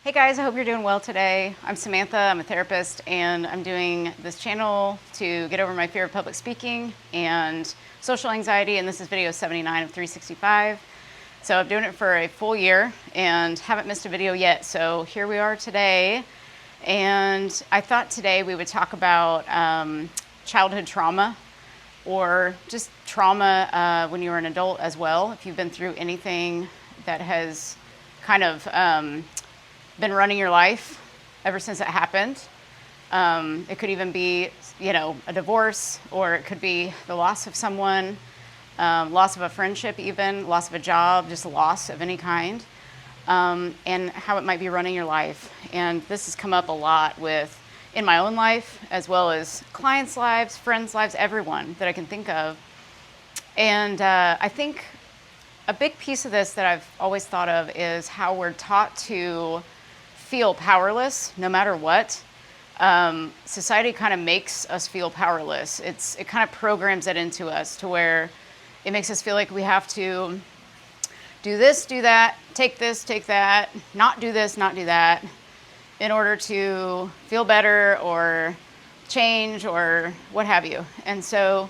Hey guys, I hope you're doing well today. I'm Samantha, I'm a therapist, and I'm doing this channel to get over my fear of public speaking and social anxiety, and this is video 79 of 365. So I'm doing it for a full year and haven't missed a video yet, so here we are today. And I thought today we would talk about childhood trauma or just trauma when you were an adult as well. If you've been through anything that has kind of been running your life ever since it happened. It could even be, a divorce, or it could be the loss of someone, loss of a friendship even, loss of a job, just loss of any kind, and how it might be running your life. And this has come up a lot in my own life, as well as clients' lives, friends' lives, everyone that I can think of. And I think a big piece of this that I've always thought of is how we're taught to feel powerless no matter what. Society kind of makes us feel powerless. It kind of programs it into us to where it makes us feel like we have to do this, do that, take this, take that, not do this, not do that, in order to feel better or change or what have you. And so,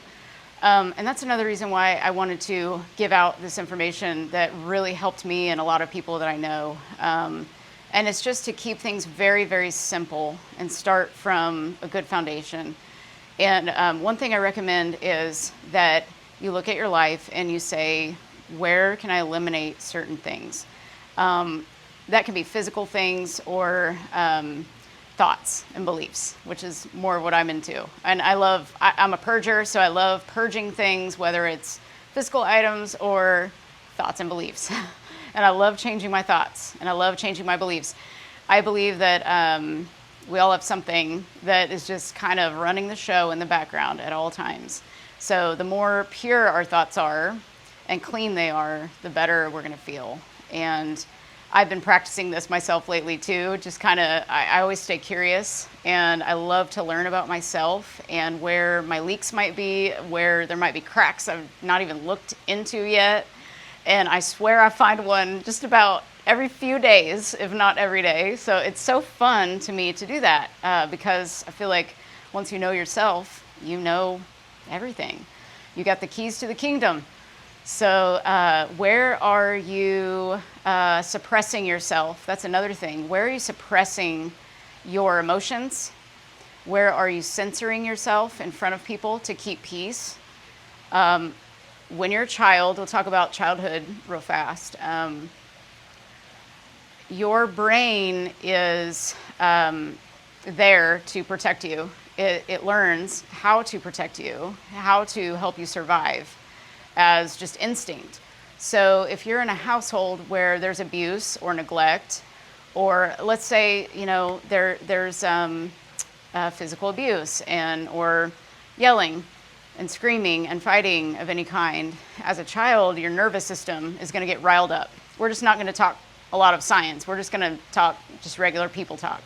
and that's another reason why I wanted to give out this information that really helped me and a lot of people that I know. And it's just to keep things very, very simple and start from a good foundation. And one thing I recommend is that you look at your life and you say, where can I eliminate certain things? That can be physical things or thoughts and beliefs, which is more what I'm into. And I'm a purger, so I love purging things, whether it's physical items or thoughts and beliefs. And I love changing my thoughts, and I love changing my beliefs. I believe that we all have something that is just kind of running the show in the background at all times. So the more pure our thoughts are and clean they are, the better we're going to feel. And I've been practicing this myself lately too. Just kind of, I always stay curious, and I love to learn about myself and where my leaks might be, where there might be cracks I've not even looked into yet. And I swear I find one just about every few days, if not every day. So it's so fun to me to do that because I feel like once you know yourself, you know everything. You got the keys to the kingdom. So where are you suppressing yourself? That's another thing. Where are you suppressing your emotions? Where are you censoring yourself in front of people to keep peace? When you're a child, we'll talk about childhood real fast. Your brain is there to protect you. It learns how to protect you, how to help you survive as just instinct. So if you're in a household where there's abuse or neglect, or let's say, there's physical abuse or yelling and screaming and fighting of any kind, as a child, your nervous system is going to get riled up. We're just not going to talk a lot of science. We're just going to talk just regular people talk.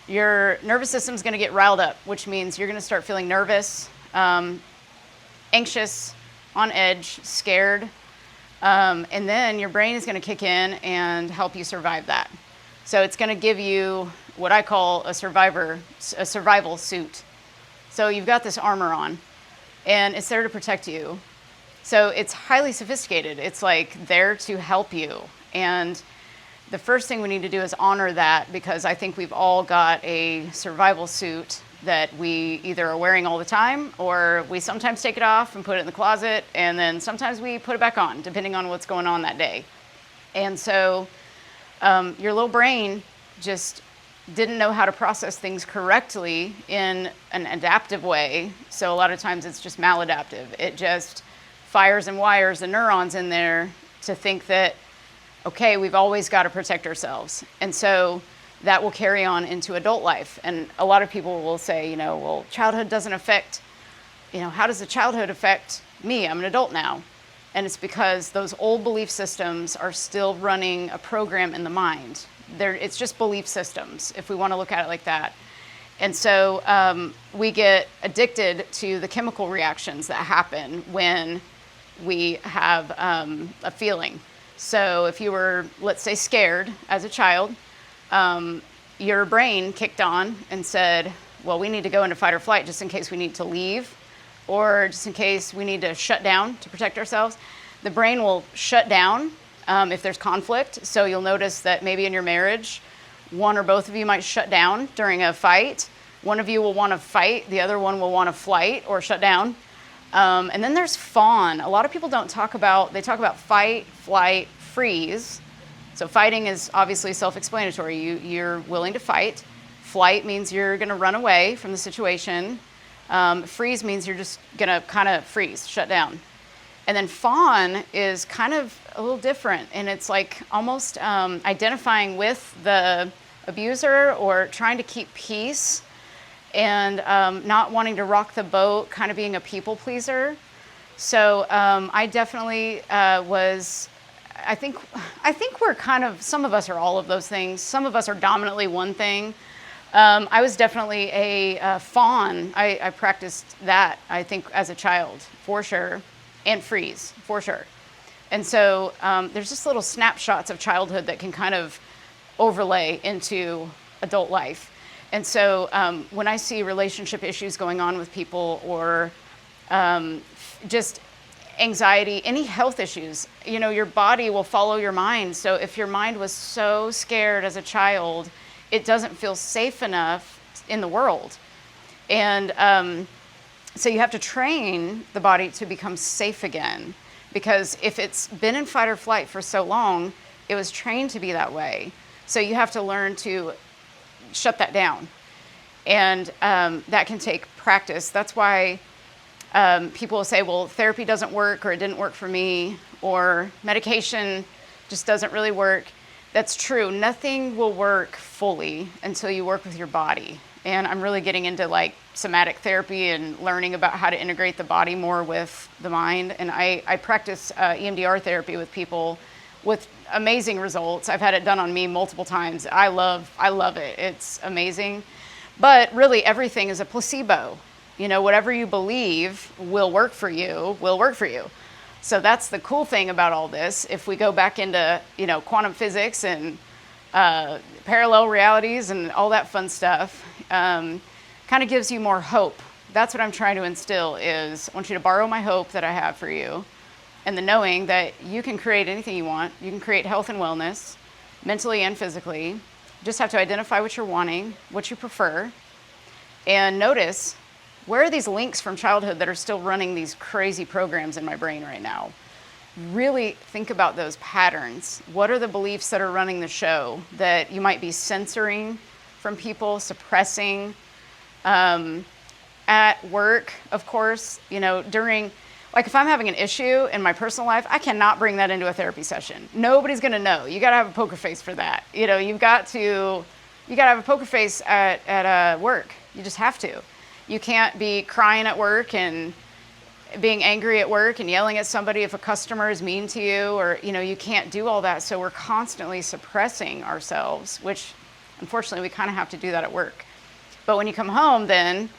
Your nervous system is going to get riled up, which means you're going to start feeling nervous, anxious, on edge, scared, and then your brain is going to kick in and help you survive that. So it's going to give you what I call a survival suit. So you've got this armor on, and it's there to protect you. So it's highly sophisticated. It's like there to help you. And the first thing we need to do is honor that, because I think we've all got a survival suit that we either are wearing all the time, or we sometimes take it off and put it in the closet, and then sometimes we put it back on, depending on what's going on that day. And so your little brain just didn't know how to process things correctly in an adaptive way. So a lot of times it's just maladaptive. It just fires and wires the neurons in there to think that, okay, we've always got to protect ourselves. And so that will carry on into adult life. And a lot of people will say, well, childhood doesn't affect, how does the childhood affect me? I'm an adult now. And it's because those old belief systems are still running a program in the mind. It's just belief systems, if we want to look at it like that. And so we get addicted to the chemical reactions that happen when we have a feeling. So if you were, let's say, scared as a child, your brain kicked on and said, well, we need to go into fight or flight just in case we need to leave, or just in case we need to shut down to protect ourselves. The brain will shut down if there's conflict. So you'll notice that maybe in your marriage, one or both of you might shut down during a fight. One of you will want to fight, the other one will want to flight or shut down. And then there's fawn. A lot of people don't talk about, they talk about fight, flight, freeze. So fighting is obviously self-explanatory. You're willing to fight. Flight means you're going to run away from the situation. Freeze means you're just going to kind of freeze, shut down. And then fawn is kind of a little different. And it's like almost identifying with the abuser or trying to keep peace and not wanting to rock the boat, kind of being a people pleaser. So I definitely was, I think we're kind of, some of us are all of those things. Some of us are dominantly one thing. I was definitely a fawn. I practiced that, I think, as a child, for sure, and freeze, for sure. And so there's just little snapshots of childhood that can kind of overlay into adult life. And so when I see relationship issues going on with people, or just anxiety, any health issues, you know, your body will follow your mind. So if your mind was so scared as a child, it doesn't feel safe enough in the world. And so you have to train the body to become safe again, because if it's been in fight or flight for so long, it was trained to be that way. So you have to learn to shut that down. And that can take practice. That's why people will say, well, therapy doesn't work, or it didn't work for me, or medication just doesn't really work. That's true. Nothing will work fully until you work with your body. And I'm really getting into like somatic therapy and learning about how to integrate the body more with the mind. And I practice EMDR therapy with people with amazing results. I've had it done on me multiple times. I love it. It's amazing. But really everything is a placebo. You know, whatever you believe will work for you, will work for you. So that's the cool thing about all this. If we go back into, you know, quantum physics and parallel realities and all that fun stuff, kind of gives you more hope. That's what I'm trying to instill is I want you to borrow my hope that I have for you, and the knowing that you can create anything you want. You can create health and wellness, mentally and physically. You just have to identify what you're wanting, what you prefer, and notice, where are these links from childhood that are still running these crazy programs in my brain right now? Really think about those patterns. What are the beliefs that are running the show that you might be censoring from people, suppressing? At work, of course, you know, during, like if I'm having an issue in my personal life, I cannot bring that into a therapy session. Nobody's gonna know. You gotta have a poker face for that. You know, you gotta have a poker face at work. You just have to. You can't be crying at work and being angry at work and yelling at somebody if a customer is mean to you, or, you know, you can't do all that. So we're constantly suppressing ourselves, which unfortunately we kind of have to do that at work. But when you come home, then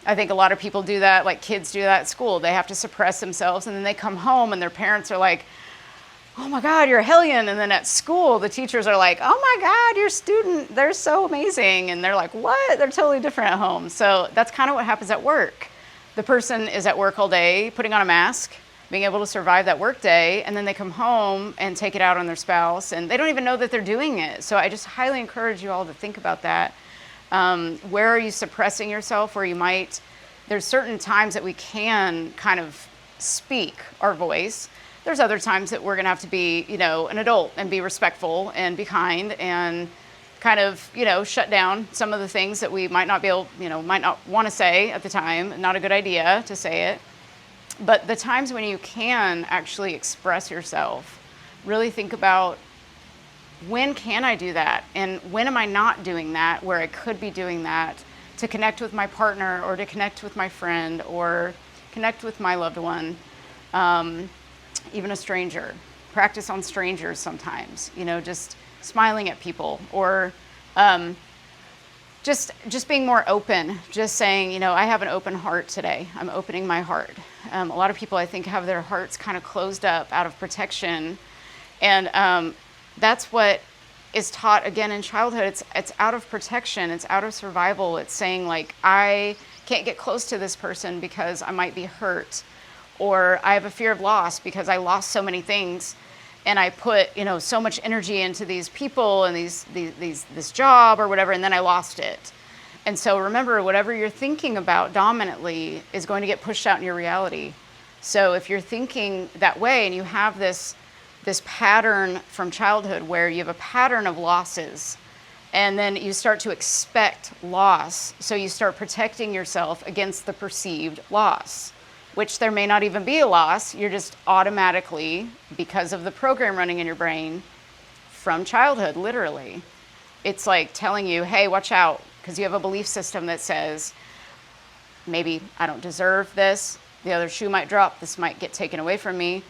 I think a lot of people do that, like kids do that at school. They have to suppress themselves, and then they come home and their parents are like, oh my God, you're a hellion. And then at school, the teachers are like, oh my God, your student, they're so amazing. And they're like, what? They're totally different at home. So that's kind of what happens at work. The person is at work all day, putting on a mask, being able to survive that work day, and then they come home and take it out on their spouse, and they don't even know that they're doing it. So I just highly encourage you all to think about that. Where are you suppressing yourself? Where you might, there's certain times that we can kind of speak our voice. There's other times that we're going to have to be, you know, an adult and be respectful and be kind and kind of, you know, shut down some of the things that we might not be able, you know, might not want to say at the time. Not a good idea to say it. But the times when you can actually express yourself, really think about, when can I do that? And when am I not doing that, where I could be doing that, to connect with my partner or to connect with my friend or connect with my loved one, even a stranger. Practice on strangers sometimes, you know, just smiling at people, or just being more open, just saying, you know, I have an open heart today. I'm opening my heart. A lot of people, I think, have their hearts kind of closed up out of protection. And that's what is taught again in childhood. It's out of protection. It's out of survival. It's saying like, I can't get close to this person because I might be hurt, or I have a fear of loss because I lost so many things, and I put so much energy into these people and this job or whatever, and then I lost it. And so remember, whatever you're thinking about dominantly is going to get pushed out in your reality. So if you're thinking that way and you have this pattern from childhood where you have a pattern of losses, and then you start to expect loss, so you start protecting yourself against the perceived loss, which there may not even be a loss. You're just automatically, because of the program running in your brain from childhood, literally, it's like telling you, hey, watch out, because you have a belief system that says, maybe I don't deserve this, the other shoe might drop, this might get taken away from me,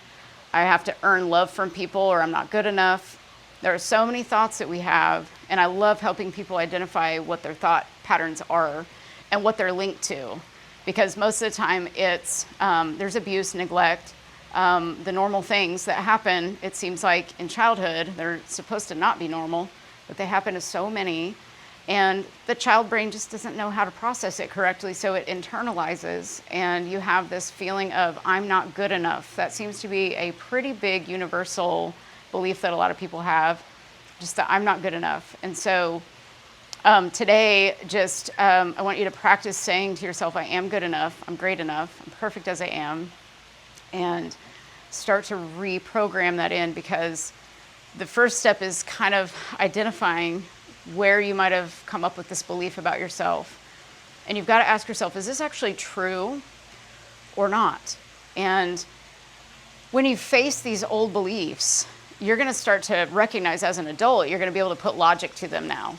I have to earn love from people, or I'm not good enough. There are so many thoughts that we have, and I love helping people identify what their thought patterns are and what they're linked to, because most of the time it's there's abuse, neglect, the normal things that happen, it seems like in childhood, they're supposed to not be normal, but they happen to so many. And the child brain just doesn't know how to process it correctly, so it internalizes, and you have this feeling of, I'm not good enough. That seems to be a pretty big universal belief that a lot of people have, just that I'm not good enough. And so today, I want you to practice saying to yourself, I am good enough, I'm great enough, I'm perfect as I am, and start to reprogram that in, because the first step is kind of identifying where you might have come up with this belief about yourself. And you've got to ask yourself, is this actually true or not? And when you face these old beliefs, you're going to start to recognize as an adult, you're going to be able to put logic to them now.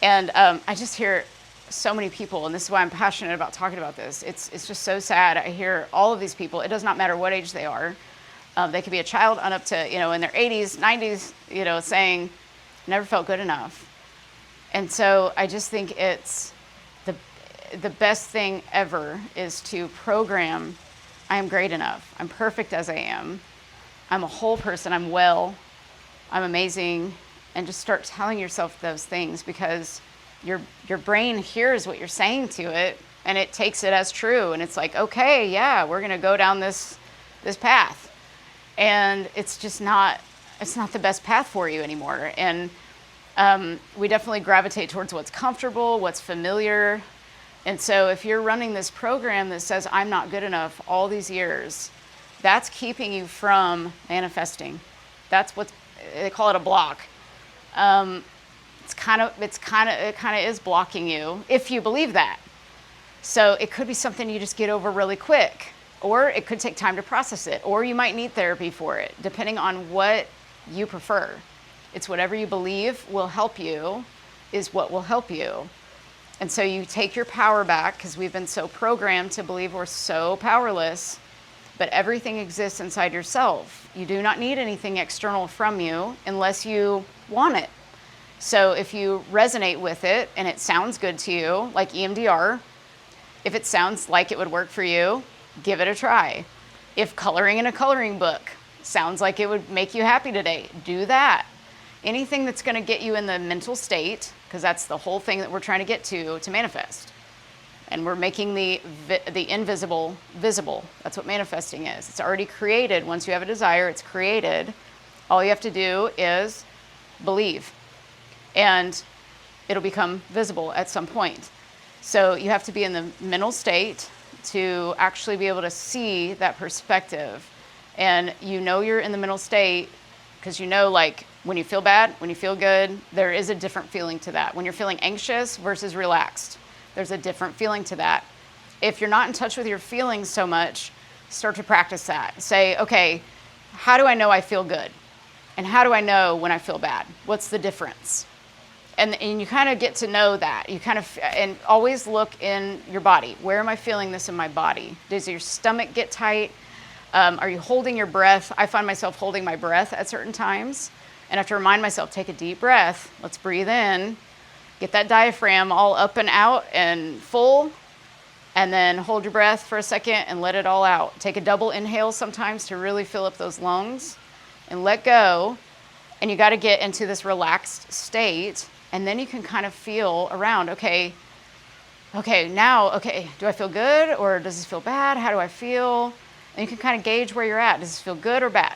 And I just hear so many people, and this is why I'm passionate about talking about this. It's just so sad. I hear all of these people, it does not matter what age they are. They could be a child on up to, in their 80s, 90s, saying, never felt good enough. And so I just think it's the best thing ever is to program, I am great enough. I'm perfect as I am. I'm a whole person. I'm well. I'm amazing. And just start telling yourself those things, because your brain hears what you're saying to it, and it takes it as true. And it's like, okay, yeah, we're going to go down this path. And it's just not the best path for you anymore. And we definitely gravitate towards what's comfortable, what's familiar. And so if you're running this program that says, I'm not good enough all these years, that's keeping you from manifesting. That's what they call it, a block. It kind of is blocking you if you believe that. So it could be something you just get over really quick, or it could take time to process it, or you might need therapy for it, depending on what you prefer. It's whatever you believe will help you is what will help you. And so you take your power back, because we've been so programmed to believe we're so powerless, but everything exists inside yourself. You do not need anything external from you unless you want it. So if you resonate with it and it sounds good to you, like EMDR, if it sounds like it would work for you, give it a try. If coloring in a coloring book sounds like it would make you happy today, do that. Anything that's going to get you in the mental state, because that's the whole thing that we're trying to get to manifest. And we're making the invisible visible. That's what manifesting is. It's already created. Once you have a desire, it's created. All you have to do is believe, and it'll become visible at some point. So you have to be in the mental state to actually be able to see that perspective. And you're in the mental state because like when you feel bad, when you feel good, there is a different feeling to that. When you're feeling anxious versus relaxed, there's a different feeling to that. If you're not in touch with your feelings so much, start to practice that. Say, okay, how do I know I feel good? And how do I know when I feel bad? What's the difference? And you kind of get to know that. And always look in your body. Where am I feeling this in my body? Does your stomach get tight? Are you holding your breath? I find myself holding my breath at certain times. And I have to remind myself, take a deep breath. Let's breathe in. Get that diaphragm all up and out and full. And then hold your breath for a second and let it all out. Take a double inhale sometimes to really fill up those lungs. And let go. And you got to get into this relaxed state, and then you can kind of feel around, okay, do I feel good or does this feel bad? How do I feel? And you can kind of gauge where you're at. Does this feel good or bad?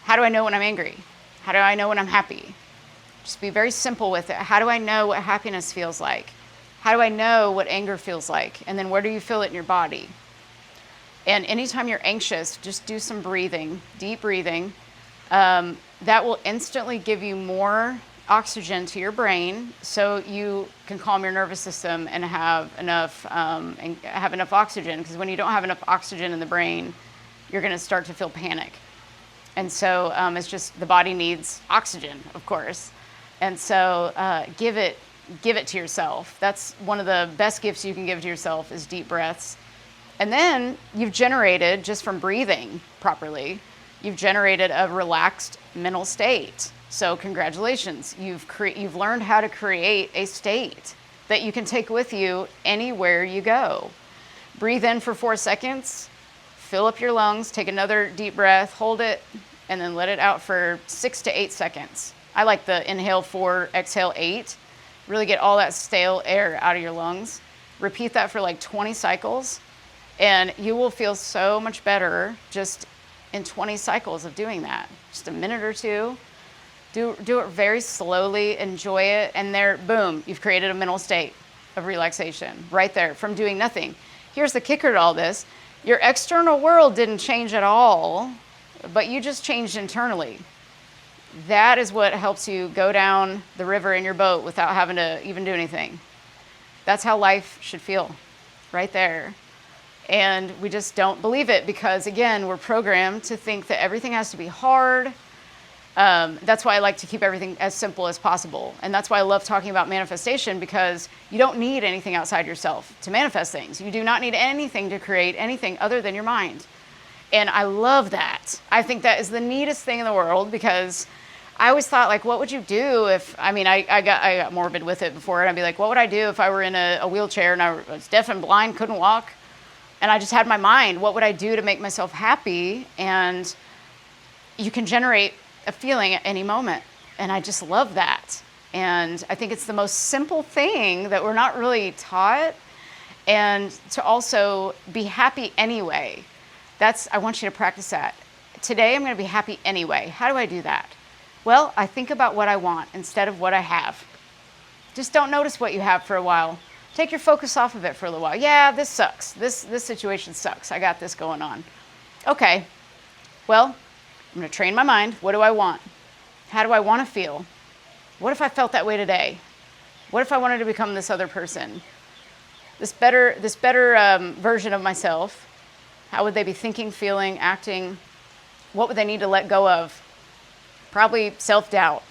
How do I know when I'm angry? How do I know when I'm happy? Just be very simple with it. How do I know what happiness feels like? How do I know what anger feels like? And then where do you feel it in your body? And anytime you're anxious, just do some breathing, deep breathing. That will instantly give you more oxygen to your brain, so you can calm your nervous system and have enough oxygen. Because when you don't have enough oxygen in the brain, you're going to start to feel panic. And so it's just the body needs oxygen, of course. And so give it to yourself. That's one of the best gifts you can give to yourself is deep breaths. And then you've generated, just from breathing properly, you've generated a relaxed mental state. So congratulations, you've learned how to create a state that you can take with you anywhere you go. Breathe in for 4 seconds, fill up your lungs, take another deep breath, hold it, and then let it out for 6 to 8 seconds. I like the inhale 4, exhale 8. Really get all that stale air out of your lungs. Repeat that for like 20 cycles, and you will feel so much better just in 20 cycles of doing that. Just a minute or two. Do it very slowly, enjoy it, and there, boom, you've created a mental state of relaxation right there from doing nothing. Here's the kicker to all this. Your external world didn't change at all, but you just changed internally. That is what helps you go down the river in your boat without having to even do anything. That's how life should feel, right there. And we just don't believe it because, again, we're programmed to think that everything has to be hard. That's why I like to keep everything as simple as possible. And that's why I love talking about manifestation, because you don't need anything outside yourself to manifest things. You do not need anything to create anything other than your mind. And I love that. I think that is the neatest thing in the world, because I always thought, like, what would you do if, I got morbid with it before, and I'd be like, what would I do if I were in a wheelchair and I was deaf and blind, couldn't walk? And I just had my mind, what would I do to make myself happy? And you can generate a feeling at any moment. And I just love that. And I think it's the most simple thing that we're not really taught. And to also be happy anyway. I want you to practice that. Today, I'm going to be happy anyway. How do I do that? Well, I think about what I want instead of what I have. Just don't notice what you have for a while. Take your focus off of it for a little while. Yeah, this sucks. This situation sucks. I got this going on. Okay, well, I'm going to train my mind. What do I want? How do I want to feel? What if I felt that way today? What if I wanted to become this other person? This better version of myself? How would they be thinking, feeling, acting? What would they need to let go of? Probably self-doubt.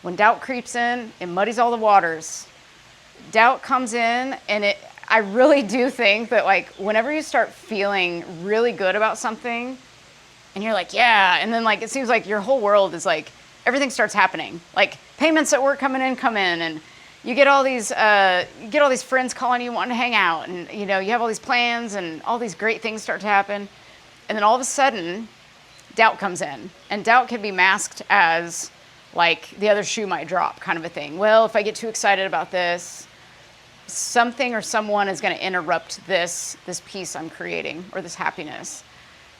When doubt creeps in, it muddies all the waters. Doubt comes in, and I really do think that, like, whenever you start feeling really good about something, and you're like, yeah, and then, like, it seems like your whole world is like, everything starts happening. Like, payments at work come in, and you get all these friends calling you, wanting to hang out, and, you know, you have all these plans, and all these great things start to happen, and then all of a sudden, doubt comes in, and doubt can be masked as, like, the other shoe might drop kind of a thing. Well, if I get too excited about this, something or someone is going to interrupt this peace I'm creating, or this happiness.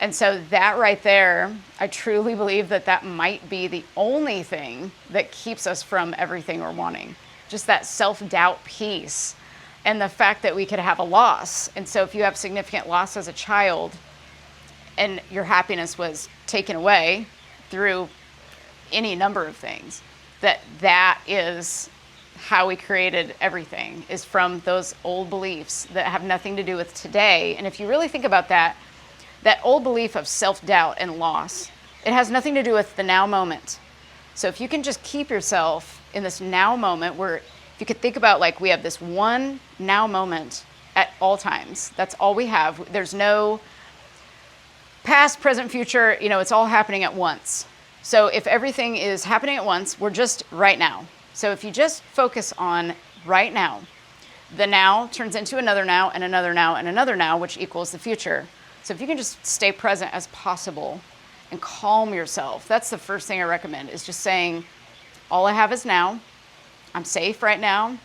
And so that right there, I truly believe that might be the only thing that keeps us from everything we're wanting. Just that self-doubt piece, and the fact that we could have a loss. And so if you have significant loss as a child, and your happiness was taken away through any number of things, that is how we created everything, is from those old beliefs that have nothing to do with today. And if you really think about that old belief of self-doubt and loss, it has nothing to do with the now moment. So if you can just keep yourself in this now moment, where if you could think about, like, we have this one now moment at all times. That's all we have. There's no past, present, future, you know, it's all happening at once. So if everything is happening at once, we're just right now. So if you just focus on right now, the now turns into another now, and another now, and another now, which equals the future. So if you can just stay present as possible and calm yourself. That's the first thing I recommend, is just saying, all I have is now. I'm safe right now.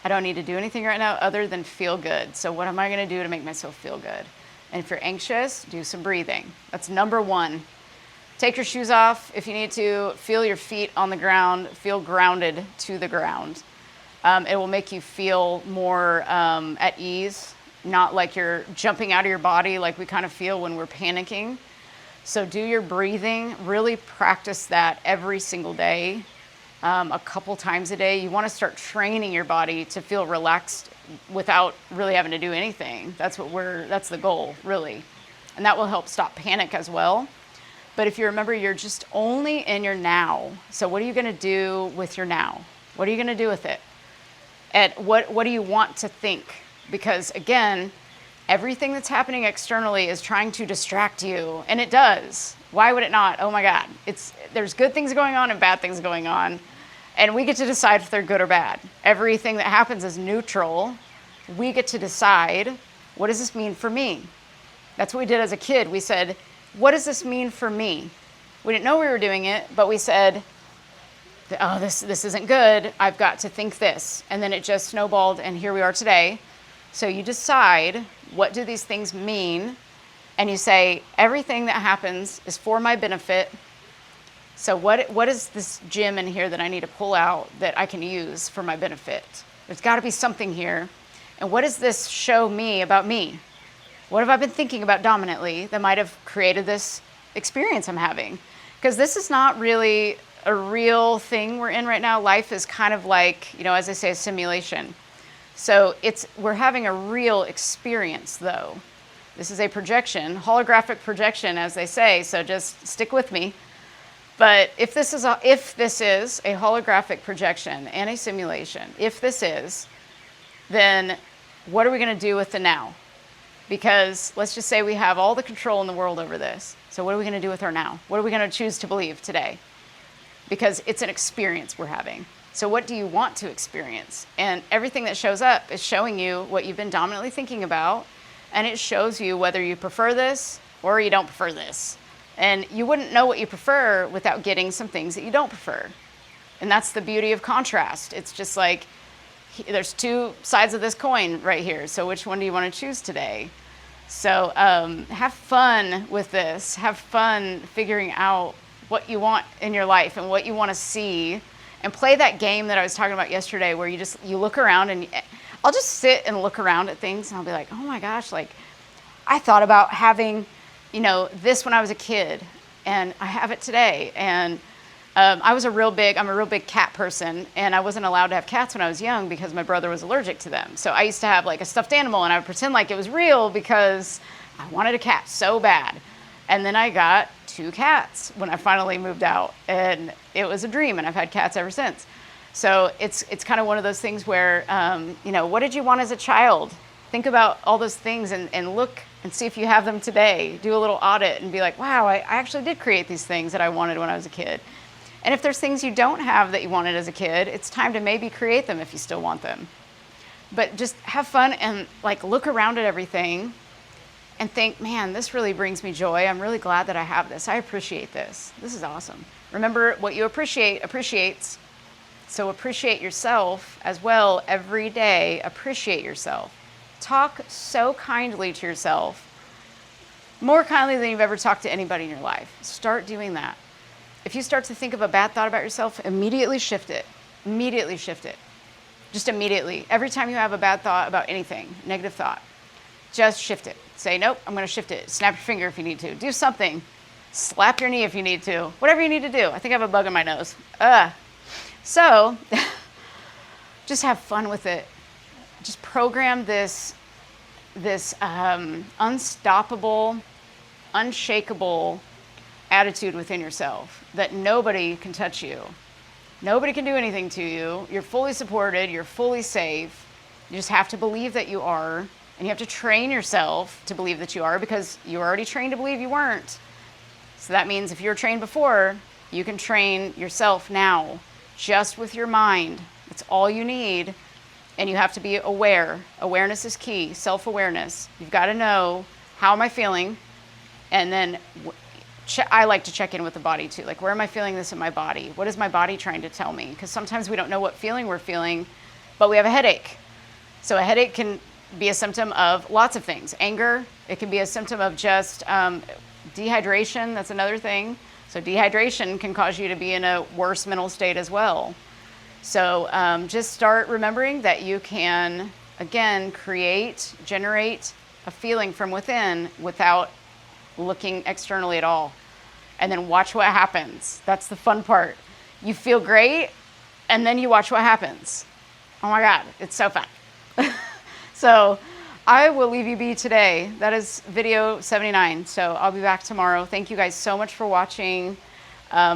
I don't need to do anything right now other than feel good. So what am I going to do to make myself feel good? And if you're anxious, do some breathing. That's number one. Take your shoes off if you need to. Feel your feet on the ground. Feel grounded to the ground. It will make you feel more at ease, not like you're jumping out of your body like we kind of feel when we're panicking. So do your breathing. Really practice that every single day, a couple times a day. You want to start training your body to feel relaxed without really having to do anything. That's the goal, really. And that will help stop panic as well. But if you remember, you're just only in your now. So what are you going to do with your now? What are you going to do with it? And what do you want to think? Because again, everything that's happening externally is trying to distract you, and it does. Why would it not? Oh my God. There's good things going on and bad things going on, and we get to decide if they're good or bad. Everything that happens is neutral. We get to decide, what does this mean for me? That's what we did as a kid. We said, what does this mean for me? We didn't know we were doing it, but we said, oh, this isn't good. I've got to think this. And then it just snowballed, and here we are today. So you decide, what do these things mean? And you say, everything that happens is for my benefit. So what is this gem in here that I need to pull out that I can use for my benefit? There's got to be something here. And what does this show me about me? What have I been thinking about dominantly that might have created this experience I'm having? Because this is not really a real thing we're in right now. Life is kind of like, as I say, a simulation. So we're having a real experience, though. This is a projection, holographic projection, as they say, so just stick with me. But if this is a holographic projection and a simulation, then what are we going to do with the now? Because let's just say we have all the control in the world over this. So what are we going to do with our now? What are we going to choose to believe today? Because it's an experience we're having. So what do you want to experience? And everything that shows up is showing you what you've been dominantly thinking about, and it shows you whether you prefer this or you don't prefer this. And you wouldn't know what you prefer without getting some things that you don't prefer. And that's the beauty of contrast. It's just like, there's two sides of this coin right here. So which one do you want to choose today? So have fun with this. Have fun figuring out what you want in your life and what you want to see. And play that game that I was talking about yesterday where you look around, and I'll just sit and look around at things, and I'll be like, oh my gosh, like I thought about having, this when I was a kid, and I have it today. And I'm a real big cat person, and I wasn't allowed to have cats when I was young because my brother was allergic to them. So I used to have like a stuffed animal, and I would pretend like it was real because I wanted a cat so bad. And then I got 2 cats when I finally moved out, and it was a dream, and I've had cats ever since. So it's kind of one of those things where, what did you want as a child? Think about all those things and look and see if you have them today. Do a little audit and be like, wow, I actually did create these things that I wanted when I was a kid. And if there's things you don't have that you wanted as a kid, it's time to maybe create them if you still want them. But just have fun and like look around at everything and think, man, this really brings me joy. I'm really glad that I have this. I appreciate this. This is awesome. Remember, what you appreciate appreciates. So appreciate yourself as well every day. Appreciate yourself. Talk so kindly to yourself, more kindly than you've ever talked to anybody in your life. Start doing that. If you start to think of a bad thought about yourself, immediately shift it. Immediately shift it. Just immediately. Every time you have a bad thought about anything, negative thought, just shift it. Say, nope, I'm going to shift it. Snap your finger if you need to. Do something. Slap your knee if you need to. Whatever you need to do. I think I have a bug in my nose. So just have fun with it. Just program this unstoppable, unshakable attitude within yourself that nobody can touch you. Nobody can do anything to you. You're fully supported. You're fully safe. You just have to believe that you are. And you have to train yourself to believe that you are, because you were already trained to believe you weren't. So that means if you were trained before, you can train yourself now, just with your mind. It's all you need. And you have to be aware. Awareness is key, self-awareness. You've got to know, how am I feeling? And then I like to check in with the body too. Like, where am I feeling this in my body? What is my body trying to tell me? Because sometimes we don't know what feeling we're feeling, but we have a headache. So a headache can be a symptom of lots of things. Anger, it can be a symptom of just dehydration. That's another thing. So dehydration can cause you to be in a worse mental state as well. So just start remembering that you can, again, generate a feeling from within without looking externally at all. And then watch what happens. That's the fun part. You feel great, and then you watch what happens. Oh my God, it's so fun. So I will leave you be today. That is video 79. So I'll be back tomorrow. Thank you guys so much for watching.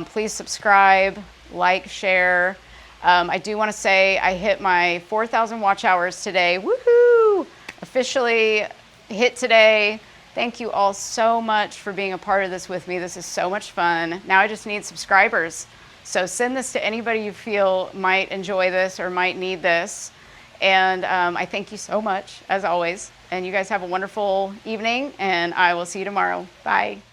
Please subscribe, like, share. I do want to say I hit my 4,000 watch hours today. Woohoo! Officially hit today. Thank you all so much for being a part of this with me. This is so much fun. Now I just need subscribers. So send this to anybody you feel might enjoy this or might need this. And I thank you so much, as always. And you guys have a wonderful evening, and I will see you tomorrow. Bye.